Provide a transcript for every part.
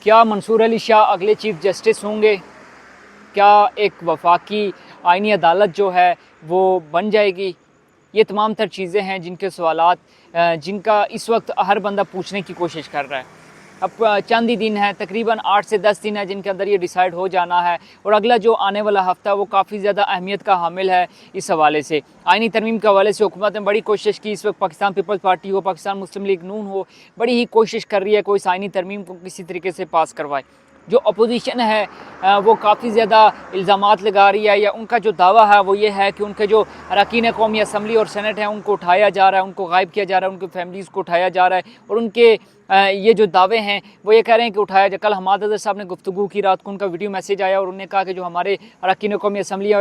क्या मंसूर अली शाह अगले chief justice होंगे? क्या एक वफाकी आइनी अदालत जो है वो बन जाएगी? ये तमाम तर चीज़ें हैं जिनके सवालात जिनका इस वक्त हर बंदा पूछने की कोशिश कर रहा है। अब चंद ही दिन हैं, तकरीबन 8 से 10 दिन है जिनके अंदर ये डिसाइड हो जाना है और अगला जो आने वाला हफ्ता वो काफ़ी ज़्यादा अहमियत का हामिल है। इस हवाले से आइनी तरमीम के हवाले से हुकूमत ने बड़ी कोशिश की। इस वक्त पाकिस्तान पीपल्स पार्टी हो, पाकिस्तान मुस्लिम लीग नून हो, बड़ी ही कोशिश कर रही है कोई इस आइनी तरमीम को किसी तरीके से पास करवाए। जो अपोजिशन है वो काफ़ी ज़्यादा इल्ज़ामात लगा रही है, या उनका जो दावा है वो ये है कि उनके जो अरकान कौमी असम्बली और सेनेट हैं उनको उठाया जा रहा है, उनको गायब किया जा रहा है, उनकी फैमिलीज़ को उठाया जा रहा है। और उनके ये जो दावे हैं वो ये कह रहे हैं कि उठाया जाए। कल हमाद अज़हर साहब ने गुफ्तगू की, रात को उनका वीडियो मैसेज आया और उन्होंने कहा कि जो हमारे अरकान कौमी असम्बली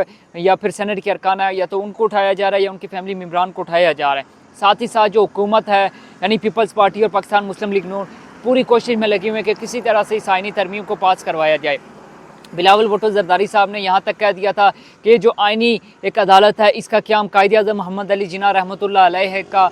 या फिर सेनेट के अरकान है या तो उनको उठाया जा रहा है या उनकी फैमिली मेम्बरान को उठाया जा रहा है। साथ ही साथ जो हुकूमत है यानी पीपल्स पार्टी और पाकिस्तान मुस्लिम लीग नून पूरी कोशिश में लगी हुई है कि किसी तरह से इस आइनी तरमीम को पास करवाया जाए। बिलावल भुट्टो जरदारी साहब ने यहाँ तक कह दिया था कि जो आइनी एक अदालत है इसका क़याम कायद-ए-आज़म मोहम्मद अली जिन्ना रहमतुल्लाह अलैह का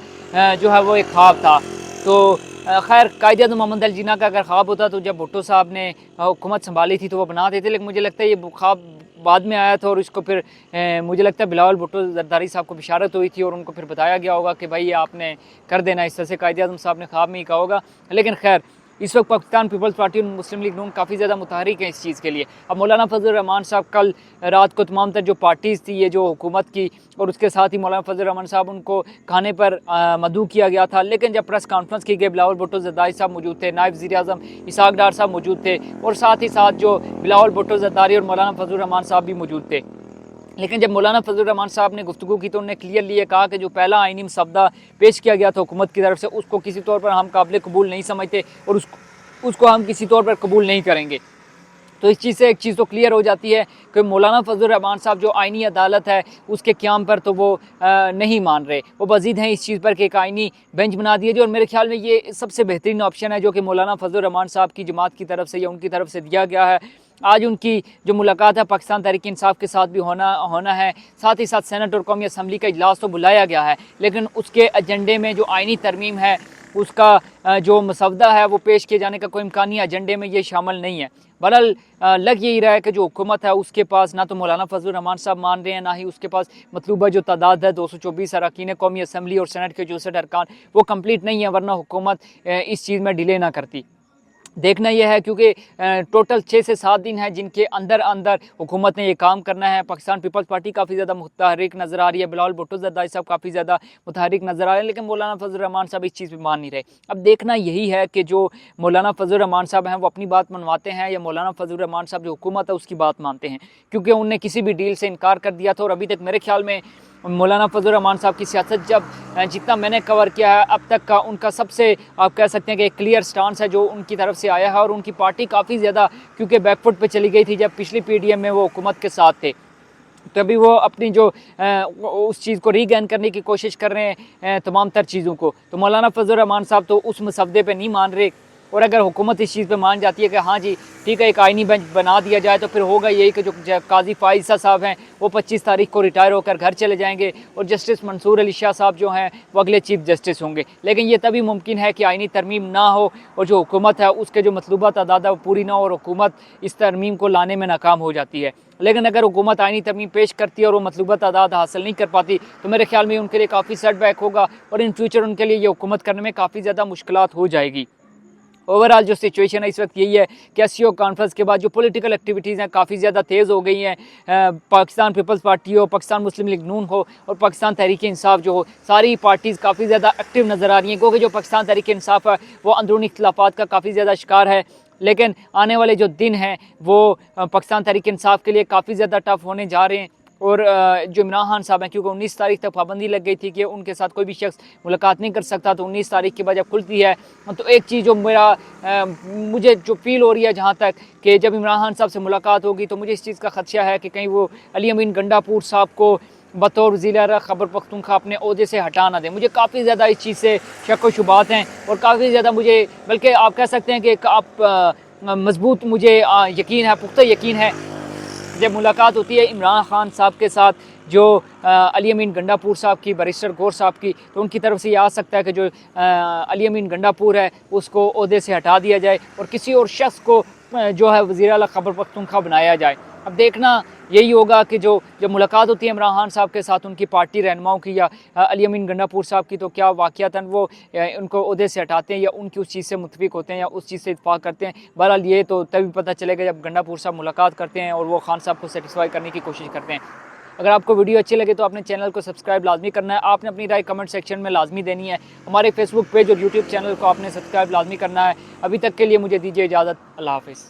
जो है वो एक ख्वाब था। तो खैर कायद-ए-आज़म मोहम्मद अली जिन्ना का अगर ख्वाब होता तो जब भुट्टो साहब ने हुकूमत संभाली थी तो वो बना देते, लेकिन मुझे लगता है ये ख्वाब बाद में आया था और इसको फिर मुझे लगता है बिलावल भुट्टो जरदारी साहब को बिशारत हुई थी और उनको फिर बताया गया होगा कि भाई ये आपने कर देना। इस तरह से कायद-ए-आज़म साहब ने ख्वाब में ही कहा होगा। लेकिन खैर इस वक्त पाकिस्तान पीपल्स पार्टी और मुस्लिम लीग नून काफ़ी ज़्यादा मुतहरिक है इस चीज़ के लिए। अब मौलाना फजल रहमान साहब कल रात को तमाम तर जो पार्टीज़ थी ये जो हुकूमत की और उसके साथ ही मौलाना फजल रहमान साहब उनको खाने पर मदऊ किया गया था, लेकिन जब प्रेस कॉन्फ्रेंस की गई बिलावल भुट्टो जरदारी साहब मौजूद थे, नायब वज़ीर-ए-आज़म इसहाक डार साहब मौजूद थे और साथ ही साथ जो बिलावल भुट्टो जरदारी और मौलाना फजल रहमान साहब भी मौजूद थे। लेकिन जब मौलाना फजल रहमान साहब ने गुफ्तगू की तो उन्होंने क्लियरली ये कहा कि जो पहला आइनी मसवदा पेश किया गया था हुकूमत की तरफ से उसको किसी तौर पर हम काबिल कबूल नहीं समझते और उसको हम किसी तौर पर कबूल नहीं करेंगे। तो इस चीज़ से एक चीज़ तो क्लियर हो जाती है कि मौलाना फजल रहमान साहब जो आइनी अदालत है उसके क़याम पर तो वो नहीं मान रहे, वो मज़ीद हैं इस चीज़ पर कि एक आइनी बेंच बना दिया जाए। और मेरे ख्याल में ये सबसे बेहतरीन ऑप्शन है जो कि मौलाना फजल रहमान साहब की जमात की तरफ से या उनकी तरफ से दिया गया है। आज उनकी जो मुलाकात है पाकिस्तान तहरीक इंसाफ के साथ भी होना है, साथ ही साथ सेनेट और कौमी असम्बली का इजलास तो बुलाया गया है, लेकिन उसके एजेंडे में जो आइनी तरमीम है उसका जो मसवदा है वो पेश किए जाने का कोई इम्कानी एजेंडे में ये शामिल नहीं है। बहरहाल लग यही रहा है कि जो हुकूमत है उसके पास ना तो मौलाना फजल रहमान साहब मान रहे हैं, ना ही उसके पास मतलूबा जो तादाद है 224 अरकान कौमी असम्बली और सेनेट के 64 अरकान वो कंप्लीट नहीं है, वरना हुकूमत इस चीज़ में डिले ना करती। देखना यह है क्योंकि टोटल 6 से 7 दिन हैं जिनके अंदर हुकूमत ने ये काम करना है। पाकिस्तान पीपल्स पार्टी काफ़ी ज़्यादा मुतहरिक नज़र आ रही है, बिलावल भुट्टो जरदारी साहब काफ़ी ज़्यादा मुतहरिक नज़र आ रहे हैं, लेकिन मौलाना फजल रहमान साहब इस चीज़ पर मान नहीं रहे। अब देखना यही है कि जो मौलाना फजल रहमान साहब हैं वो अपनी बात मनवाते हैं या मौलाना फजल रहमान साहब जो हुकूमत है उसकी बात मानते हैं, क्योंकि उनने किसी भी डील से इनकार कर दिया था। और अभी तक मेरे ख्याल में मौलाना फजल रहमान साहब की सियासत जितना मैंने कवर किया है अब तक का उनका सबसे आप कह सकते हैं कि एक क्लियर स्टांस है जो उनकी तरफ से आया है। और उनकी पार्टी काफ़ी ज़्यादा क्योंकि बैकफुट पे चली गई थी जब पिछली पीडीएम में वो हुकूमत के साथ थे, तभी वो अपनी जो उस चीज़ को रीगेन करने की कोशिश कर रहे हैं तमाम तर चीज़ों को। तो मौलाना फजल रहमान साहब तो उस मसवदे पे नहीं मान रहे, और अगर हुकूमत इस चीज़ पे मान जाती है कि हाँ जी ठीक है एक आइनी बेंच बना दिया जाए तो फिर होगा यही कि जो काजी फ़ाइज़ साहब हैं वो 25 तारीख को रिटायर होकर घर चले जाएंगे और जस्टिस मंसूर अली शाह साहब जो हैं वो अगले चीफ जस्टिस होंगे। लेकिन ये तभी मुमकिन है कि आइनी तरमीम ना हो और जो हुकूमत है उसके जो मतलूबा तादाद है वो पूरी ना हो और हुकूमत इस तरमीम को लाने में नाकाम हो जाती है। लेकिन अगर हुकूमत आइनी तरमीम पेश करती है और वो मतलूबा तादाद हासिल नहीं कर पाती तो मेरे ख्याल में उनके लिए काफ़ी सेटबैक होगा और इन फ्यूचर उनके लिए ये हुकूमत करने में काफ़ी ज़्यादा मुश्किलात हो जाएगी। ओवरऑल जो सिचुएशन है इस वक्त यही है कि एससीओ कॉन्फ्रेंस के बाद जो पॉलिटिकल एक्टिविटीज़ हैं काफ़ी ज़्यादा तेज़ हो गई हैं। पाकिस्तान पीपल्स पार्टी हो, पाकिस्तान मुस्लिम लीग नून हो और पाकिस्तान तहरीक इंसाफ जो हो, सारी पार्टीज़ काफ़ी ज़्यादा एक्टिव नज़र आ रही हैं, क्योंकि जो पाकिस्तान तहरीक इंसाफ है वो अंदरूनी इख्तिलाफात का काफ़ी ज़्यादा शिकार है। लेकिन आने वाले जो दिन हैं वो पाकिस्तान तहरीक इंसाफ के लिए काफ़ी ज़्यादा टफ होने जा रहे हैं। और जो इमरान खान साहब हैं, क्योंकि 19 तारीख तक पाबंदी लग गई थी कि उनके साथ कोई भी शख्स मुलाकात नहीं कर सकता, तो 19 तारीख के बाद जब खुलती है तो एक चीज़ जो मुझे जो फील हो रही है जहाँ तक कि जब इमरान खान साहब से मुलाकात होगी तो मुझे इस चीज़ का खदशा है कि कहीं वो अली अमीन गंडापुर साहब को बतौर ज़िला खैबर पख्तूनख्वा अपने ओहदे से हटा ना दें। मुझे काफ़ी ज़्यादा इस चीज़ से शक व शुबात हैं और काफ़ी ज़्यादा मुझे, बल्कि आप कह सकते हैं कि आप मजबूत मुझे यकीन है, पुख्ता यकीन है जब मुलाकात होती है इमरान खान साहब के साथ जो अली अमीन गंडापुर साहब की, बैरिस्टर गौर साहब की, तो उनकी तरफ से ये आ सकता है कि जो अली अमीन गंडापुर है उसको ओहदे से हटा दिया जाए और किसी और शख्स को जो है वज़ीर आला खैबर पख्तूनख्वा बनाया जाए। अब देखना यही होगा कि जो जब मुलाकात होती है इमरान खान साहब के साथ उनकी पार्टी रहनुमाओं की या अली अमीन गंडापुर साहब की, तो क्या वाक़यातन वो उनको ओहदे से हटाते हैं या उनकी उस चीज़ से मुत्तफ़िक होते हैं या उस चीज़ से इत्तफ़ाक़ करते हैं। बहरहाल ये तो तभी पता चलेगा जब गंडापुर साहब मुलाकात करते हैं और वो खान साहब को सेटिस्फाई करने की कोशिश करते हैं। अगर आपको वीडियो अच्छी लगे तो अपने चैनल को सब्सक्राइब लाजमी करना है। आपने अपनी राय कमेंट सेक्शन में लाजमी देनी है। हमारे फेसबुक पेज और यूट्यूब चैनल को आपने सब्सक्राइब लाजमी करना है। अभी तक के लिए मुझे दीजिए इजाज़त। अल्लाह हाफ़िज़।